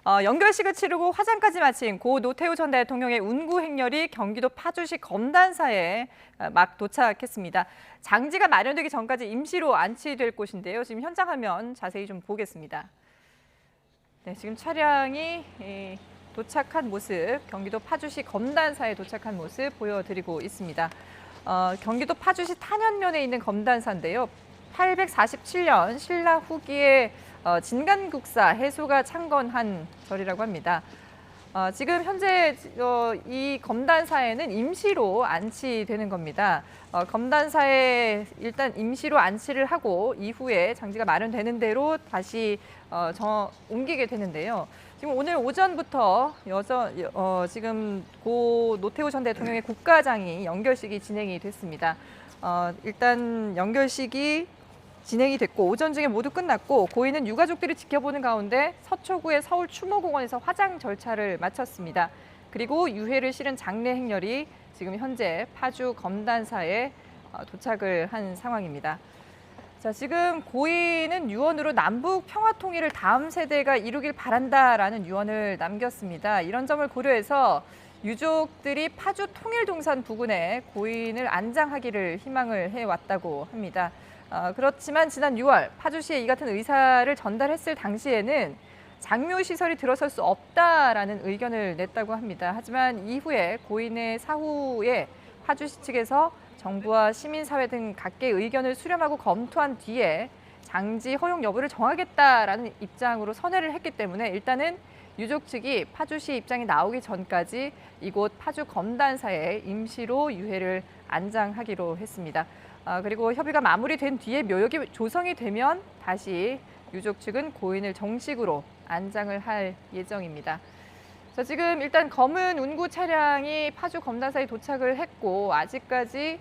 연결식을 치르고 화장까지 마친 고 노태우 전 대통령의 운구 행렬이 경기도 파주시 검단사에 막 도착했습니다. 장지가 마련되기 전까지 임시로 안치될 곳인데요. 지금 현장 화면 자세히 좀 보겠습니다. 네, 지금 차량이 도착한 모습, 경기도 파주시 검단사에 도착한 모습 보여드리고 있습니다. 경기도 파주시 탄현면에 있는 검단사인데요. 847년 신라 후기에 진간국사 해소가 창건한 절이라고 합니다. 지금 현재 이 검단사에는 임시로 안치되는 겁니다. 검단사에 일단 임시로 안치를 하고 이후에 장지가 마련되는 대로 다시 옮기게 되는데요. 지금 오늘 오전부터 지금 고 노태우 전 대통령의 국가장이 연결식이 진행이 됐습니다. 일단 연결식이 진행이 됐고 오전 중에 모두 끝났고 고인은 유가족들이 지켜보는 가운데 서초구의 서울 추모공원에서 화장 절차를 마쳤습니다. 그리고 유해를 실은 장례 행렬이 지금 현재 파주 검단사에 도착을 한 상황입니다. 자, 지금 고인은 유언으로 남북 평화 통일을 다음 세대가 이루길 바란다라는 유언을 남겼습니다. 이런 점을 고려해서 유족들이 파주 통일동산 부근에 고인을 안장하기를 희망을 해왔다고 합니다. 그렇지만 지난 6월 파주시에 이 같은 의사를 전달했을 당시에는 장묘시설이 들어설 수 없다라는 의견을 냈다고 합니다. 하지만 이후에 고인의 사후에 파주시 측에서 정부와 시민사회 등 각계의 의견을 수렴하고 검토한 뒤에 장지 허용 여부를 정하겠다라는 입장으로 선회를 했기 때문에 일단은 유족 측이 파주시 입장이 나오기 전까지 이곳 파주 검단사에 임시로 유해를 안장하기로 했습니다. 그리고 협의가 마무리된 뒤에 묘역이 조성이 되면 다시 유족 측은 고인을 정식으로 안장을 할 예정입니다. 자, 지금 일단 검은 운구 차량이 파주 검단사에 도착을 했고 아직까지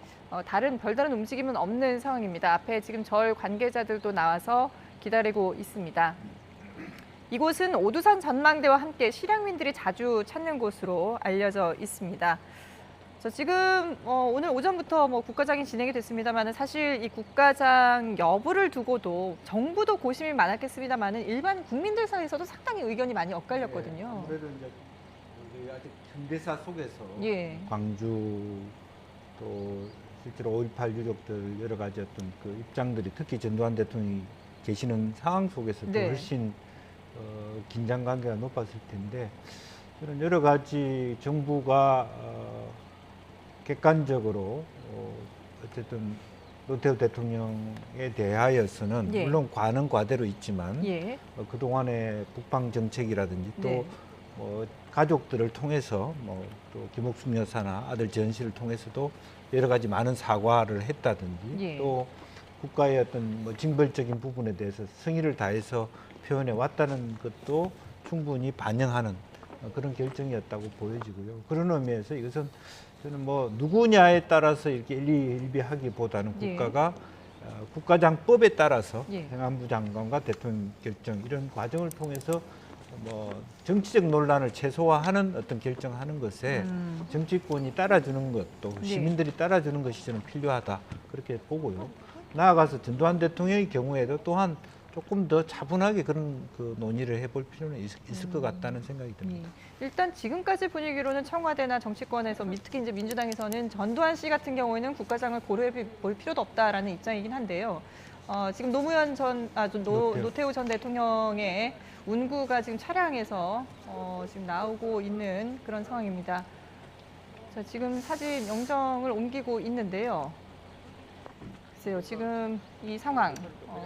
별다른 움직임은 없는 상황입니다. 앞에 지금 절 관계자들도 나와서 기다리고 있습니다. 이곳은 오두산 전망대와 함께 실향민들이 자주 찾는 곳으로 알려져 있습니다. 지금 오늘 오전부터 국가장이 진행이 됐습니다만 사실 이 국가장 여부를 두고도 정부도 고심이 많았겠습니다만 일반 국민들 사이에서도 상당히 의견이 많이 엇갈렸거든요. 아무래도 이제 아직 현대사 속에서 예. 광주 또 실제로 5.18 유족들 여러 가지 어떤 그 입장들이 특히 전두환 대통령이 계시는 상황 속에서도 네. 훨씬 긴장 관계가 높았을 텐데 저는 여러 가지 정부가 객관적으로 어쨌든 노태우 대통령에 대하여서는 예. 물론 과는 과대로 있지만 예. 그동안의 북방 정책이라든지 또 네. 가족들을 통해서 또 김옥순 여사나 아들 재현 씨를 통해서도 여러 가지 많은 사과를 했다든지 예. 또 국가의 어떤 징벌적인 부분에 대해서 성의를 다해서 표현해 왔다는 것도 충분히 반영하는 그런 결정이었다고 보여지고요. 그런 의미에서 이것은 저는 누구냐에 따라서 이렇게 일희일비하기보다는 예. 국가가 국가장법에 따라서 예. 행안부 장관과 대통령 결정 이런 과정을 통해서 정치적 논란을 최소화하는 어떤 결정하는 것에 정치권이 따라주는 것 또 네. 시민들이 따라주는 것이 저는 필요하다 그렇게 보고요. 나아가서 전두환 대통령의 경우에도 또한 조금 더 차분하게 그런 그 논의를 해볼 필요는 있을 것 같다는 생각이 듭니다. 예. 일단 지금까지 분위기로는 청와대나 정치권에서 특히 이제 민주당에서는 전두환 씨 같은 경우에는 국가장을 고려해 볼 필요도 없다라는 입장이긴 한데요. 지금 노태우 전 대통령의 운구가 지금 차량에서 지금 나오고 있는 그런 상황입니다. 자, 지금 사진 영정을 옮기고 있는데요. 글쎄요, 지금 이 상황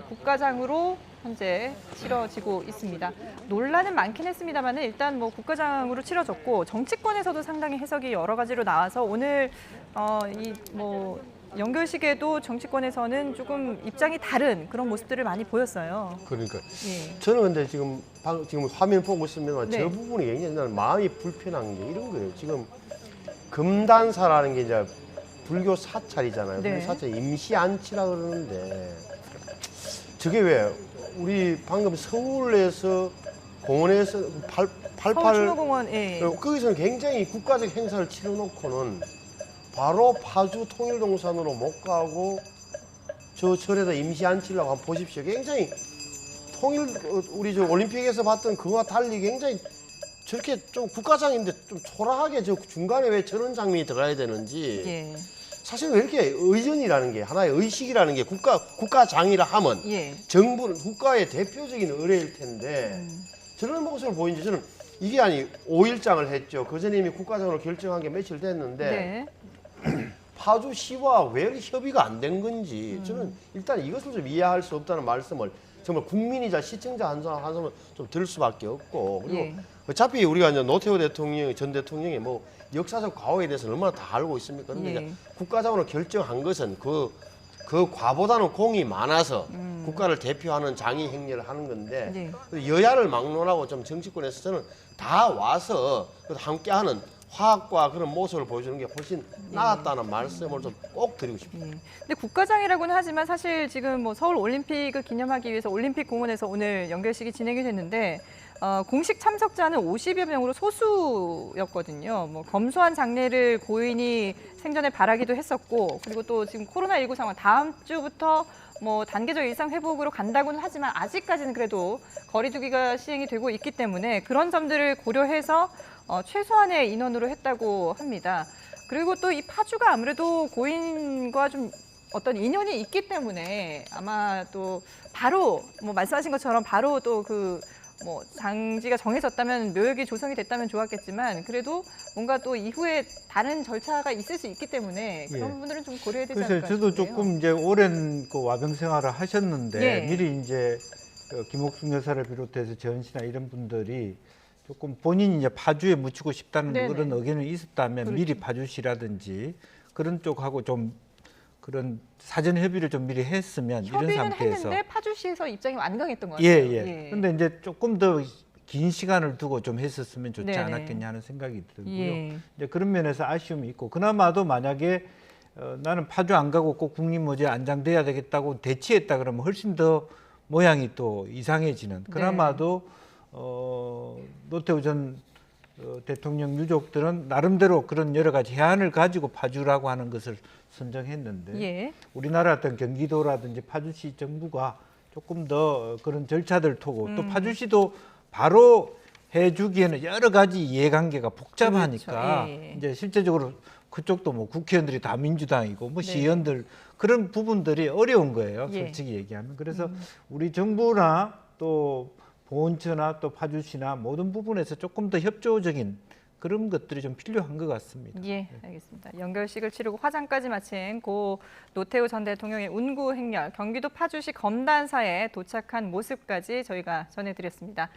국가장으로 현재 치러지고 있습니다. 논란은 많긴 했습니다만 일단 국가장으로 치러졌고 정치권에서도 상당히 해석이 여러 가지로 나와서 오늘 연결식에도 정치권에서는 조금 입장이 다른 그런 모습들을 많이 보였어요. 그러니까 예. 저는 근데 지금 화면 보고 있으면 네. 저 부분이 굉장히 나는 마음이 불편한 게 이런 거예요. 지금 금단사라는 게 이제 불교 사찰이잖아요. 네. 불교 사찰 임시 안치라 그러는데 저게 왜 우리 방금 서울에서 공원에서 서울추모공원 거기서는 굉장히 국가적 행사를 치러놓고는 바로 파주 통일동산으로 못 가고 저 절에다 임시 안치려고 한번 보십시오. 굉장히 우리 저 올림픽에서 봤던 그거와 달리 굉장히 저렇게 좀 국가장인데 좀 초라하게 저 중간에 왜 저런 장면이 들어가야 되는지 예. 사실 왜 이렇게 의전이라는 게 하나의 의식이라는 게 국가장이라 하면 예. 정부는 국가의 대표적인 의례일 텐데 저런 모습을 보이는지 저는 이게 아니 5일장을 했죠. 그 전에 이미 국가장으로 결정한 게 며칠 됐는데 네. 파주시와 왜 협의가 안 된 건지 저는 일단 이것을 좀 이해할 수 없다는 말씀을 정말 국민이자 시청자 한 사람은 좀 들 수밖에 없고 그리고 예. 어차피 우리가 이제 노태우 대통령 전 대통령이 뭐 역사적 과거에 대해서 얼마나 다 알고 있습니까? 근데 예. 이제 국가장으로 결정한 것은 그 과보다는 공이 많아서 국가를 대표하는 장이 행렬을 하는 건데 여야를 막론하고 좀 정치권에서 저는 다 와서 함께하는 화합과 그런 모습을 보여주는 게 훨씬 나았다는 말씀을 좀 꼭 드리고 싶습니다. 예. 근데 국가장이라고는 하지만 사실 지금 뭐 서울 올림픽을 기념하기 위해서 올림픽 공원에서 오늘 연결식이 진행이 됐는데 공식 참석자는 50여 명으로 소수였거든요. 뭐 검소한 장례를 고인이 생전에 바라기도 했었고 그리고 또 지금 코로나19 상황 다음 주부터 뭐 단계적 일상 회복으로 간다고는 하지만 아직까지는 그래도 거리두기가 시행이 되고 있기 때문에 그런 점들을 고려해서 최소한의 인원으로 했다고 합니다. 그리고 또 이 파주가 아무래도 고인과 좀 어떤 인연이 있기 때문에 아마 또 바로 뭐 말씀하신 것처럼 바로 또 그 뭐 장지가 정해졌다면 묘역이 조성이 됐다면 좋았겠지만 그래도 뭔가 또 이후에 다른 절차가 있을 수 있기 때문에 그런 예. 부분들은 좀 고려해야 되지 그래서 않을까 저도 싶네요. 조금 이제 오랜 그 와병 생활을 하셨는데 예. 미리 이제 김옥순 여사를 비롯해서 전 씨나 이런 분들이 조금 본인이 이제 파주에 묻히고 싶다는 네네. 그런 의견이 있었다면 그렇죠. 미리 파주시라든지 그런 쪽하고 좀 그런 사전 협의를 좀 미리 했으면 이런 협의는 상태에서 했는데 파주시에서 입장이 완강했던 것 같아요. 예. 근데 이제 조금 더 긴 시간을 두고 좀 했었으면 좋지 네네. 않았겠냐 하는 생각이 들고요. 예. 이제 그런 면에서 아쉬움이 있고 그나마도 만약에 나는 파주 안 가고 꼭 국립묘지에 안장돼야 되겠다고 대치했다 그러면 훨씬 더 모양이 또 이상해지는. 그나마도 노태우 전 대통령 유족들은 나름대로 그런 여러 가지 해안을 가지고 파주라고 하는 것을 선정했는데 예. 우리나라 어떤 경기도라든지 파주시 정부가 조금 더 그런 절차들 두고 또 파주시도 바로 해주기에는 여러 가지 이해관계가 복잡하니까 그렇죠. 예. 이제 실제적으로 그쪽도 뭐 국회의원들이 다 민주당이고 뭐 네. 시의원들 그런 부분들이 어려운 거예요. 예. 솔직히 얘기하면. 그래서 우리 정부나 또 보훈처나 또 파주시나 모든 부분에서 조금 더 협조적인 그런 것들이 좀 필요한 것 같습니다. 예, 알겠습니다. 연결식을 치르고 화장까지 마친 고 노태우 전 대통령의 운구 행렬 경기도 파주시 검단사에 도착한 모습까지 저희가 전해드렸습니다.